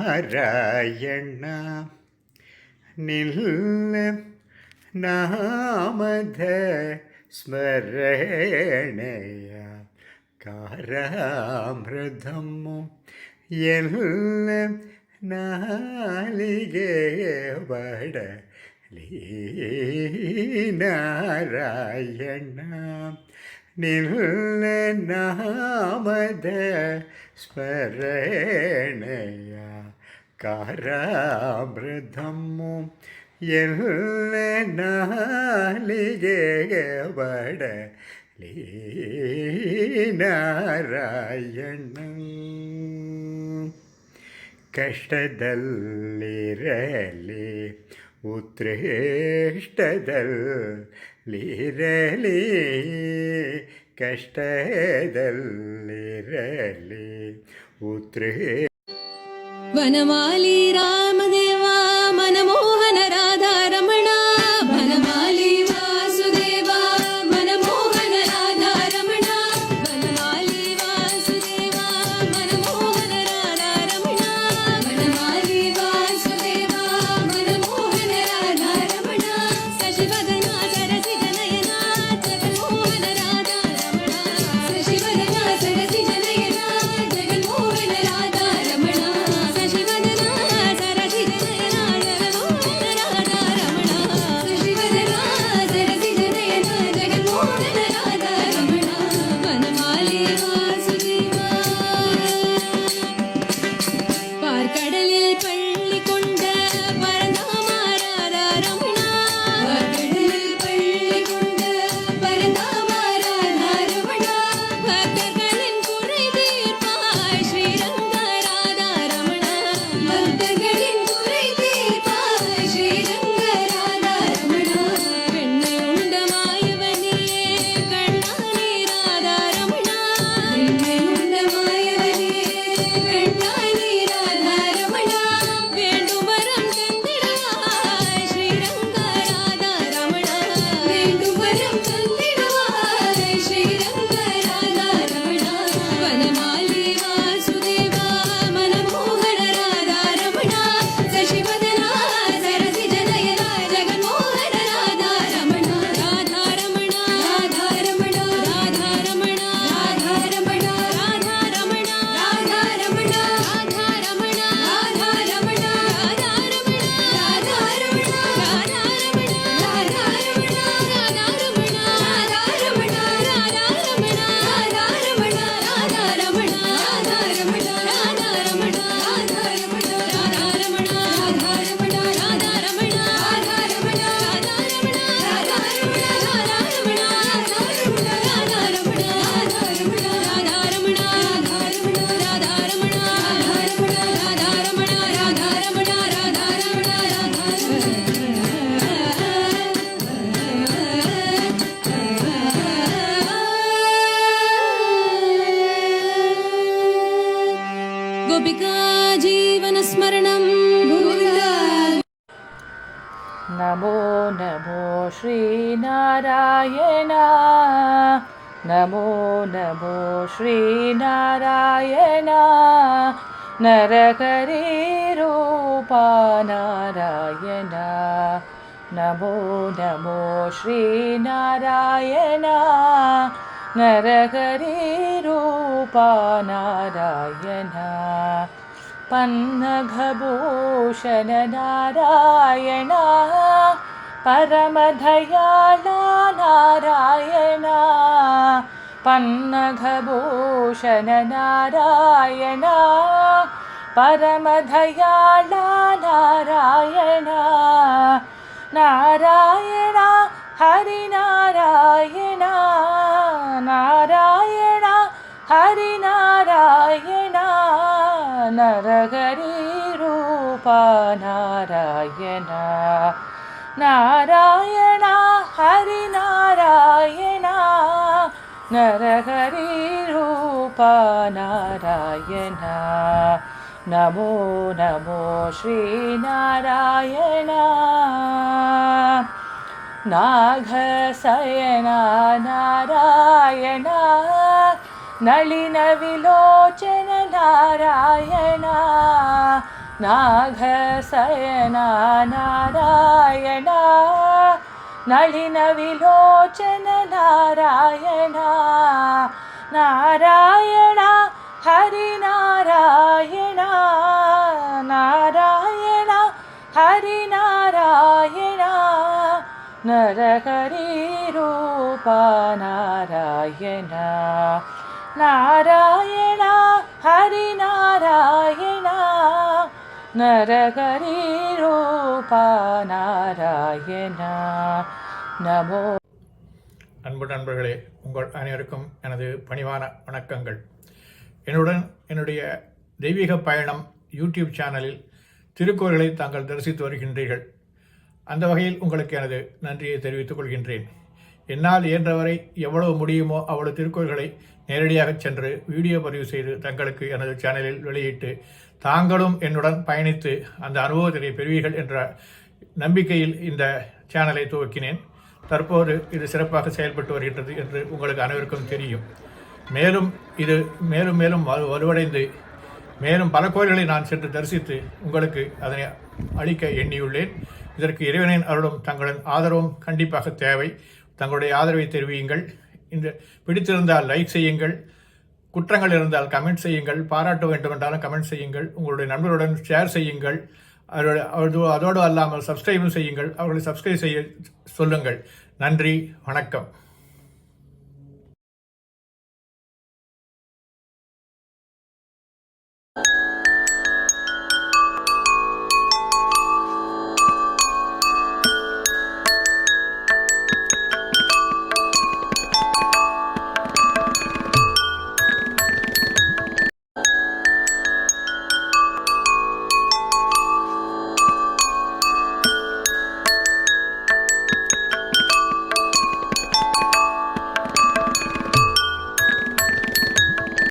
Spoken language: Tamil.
നാരായണ നില്ല നാമധ സ്മരണയ കാരാമൃതമു ಎಲ್ಲ ನಾಲಿಗೆ ಬಡಲಿ ನಾರಾಯಣ ನಿಲ್ಲ ನಾಮದ ಸ್ಮರಣೆಯ ಕಾರಾಮೃತಮು ಎಲ್ಲ ನಾಲಿಗೆ ಬಡಲಿ ನಾರಾಯಣ ಕಷ್ಟದಲ್ಲಿರಲಿ ಉತ್ಕೃಷ್ಟದಲ್ಲಿರಲಿ ಕಷ್ಟದಲ್ಲಿರಲಿ ವನಮಾಲಿ ರಾಮದೇವ ಮನಮೋಹನ ರಾಧಾರಮಣ ವನಮಾಲಿ ವಾಸುದೇವ ಮನಮೋಹನ ರಾಧಾರಮಣ ವನಮಾಲಿ ವಾಸುದೇವ ಮನಮೋಹನ ರಾಧಾರಮಣ ವನಮಾಲಿ ವಾಸುದೇವ ಮನಮೋಹನ ರಾಧಾರಮಣ ಶಶಿವದನ ಸರಸಿಜ ನಯನ ಜಗನ್ಮೋಹನ ರಾಧಾರಮಣ ಶಶಿವದನ ಸರಸಿಜ ನಯನ ಜಗನ್ಮೋಹನ ರಾಧಾರಮಣ ಶಶಿವದನ ಸರಸಿಜ ನಯನ ಜಗನ್ಮೋಹನ ರಾಧಾರಮಣ ಶಶಿವದನ ಸರಸಿಜ ನಯನ ಜಗನ್ಮೋಹನ ರಾಧಾರಮಣ ವನಮಾಲಿ வாசுதேவ பார்க்கடலில் பள்ளி கொண்ட பரந்தாமராதாரமணா பார்க்கடலில் பள்ளி கொண்ட பரந்தாமராதாரமணா பக்தர்களின் குறை தீர்ப்பாய் ஸ்ரீரங்கராதாரமணா பக்தர்களின் குறை தீர்ப்பாய் ஸ்ரீரங்கராதாரமணா பெண்ணை உண்ட மாயவனே கண்ணானீராதாரமணா பெண்ணை உண்ட மாயவனே கண்ணானீராதாரமணா வேண்டும் வரம் தந்திடுவாய் ஸ்ரீரங்கராதாரமணா வேண்டும் வரம் தந்திடுவாய் ஸ்ரீரங்கராதாரமணா வனமாலி வாசுதேவா மனமோகன ராதாரமணா சசிவதனா சரசிஜ நயனா ஜகன்மோகன ராதாரமணா ராதாரமணா ராதாரமணா ராதாரமணா ராதாரமணா ராதாரமணா ராதாரமணா ராதாரமணா ராதாரமணா गोपिका जीवन स्मरणं नमो नमो श्रीनारायण नमो नमो श्रीनारायण नरहरिरूपा नारायण नमो नमो श्रीनारायण नरहरिरूपा नारायण पन्नगभूषण नारायण परमदयाला नारायण पन्नगभूषण नारायण परमदयाला नारायण नारायण हरिनारायण नारायण हरिनारायण नरहरिरूपा नारायण नारायण हरिनारायण नरहरिरूपा नारायण नमो नमो श्रीनारायण नागशयना नारायण नलिनविलोचन नारायण नागशयना नारायण नलिनविलोचन नारायण नारायण हरिनारायण नारायण हरिनारायण नरहरिरूप नारायण नारायण हरिनारायण नरहरिरूप नारायण நமோ. அன்பு நண்பர்களே, உங்கள் அனைவருக்கும் எனது பணிவான வணக்கங்கள். என்னுடைய தெய்வீக பயணம் யூடியூப் சேனலில் திருக்கோயில்களை தாங்கள் தரிசித்து வருகின்றீர்கள். அந்த வகையில் உங்களுக்கு எனது நன்றியை தெரிவித்துக் கொள்கின்றேன். என்னால் இயன்றவரை எவ்வளவு முடியுமோ அவ்வளவு திருக்கோயில்களை நேரடியாக சென்று வீடியோ பதிவு செய்து தங்களுக்கு எனது சேனலில் வெளியிட்டு தாங்களும் என்னுடன் பயணித்து அந்த அனுபவத்தினை பெறுவீர்கள் என்ற நம்பிக்கையில் இந்த சேனலை துவக்கினேன். தற்போது இது சிறப்பாக செயல்பட்டு வருகின்றது என்று உங்களுக்கு அனைவருக்கும் தெரியும். மேலும் இது மேலும் மேலும் வலுவடைந்து மேலும் பல கோயில்களை நான் சென்று தரிசித்து உங்களுக்கு அதனை அளிக்க எண்ணியுள்ளேன். இதற்கு இறைவனின் அருளும் தங்களின் ஆதரவும் கண்டிப்பாக தேவை. தங்களுடைய ஆதரவை தெரிவியுங்கள். இந்த பிடித்திருந்தால் லைக் செய்யுங்கள், குற்றங்கள் இருந்தால் கமெண்ட் செய்யுங்கள், பாராட்ட வேண்டுமென்றாலும் கமெண்ட் செய்யுங்கள், உங்களுடைய நண்பர்களுடன் ஷேர் செய்யுங்கள். அதோடு அல்லாமல் சப்ஸ்கிரைபும் செய்யுங்கள். அவர்களை சப்ஸ்கிரைப் செய்ய சொல்லுங்கள். நன்றி, வணக்கம்.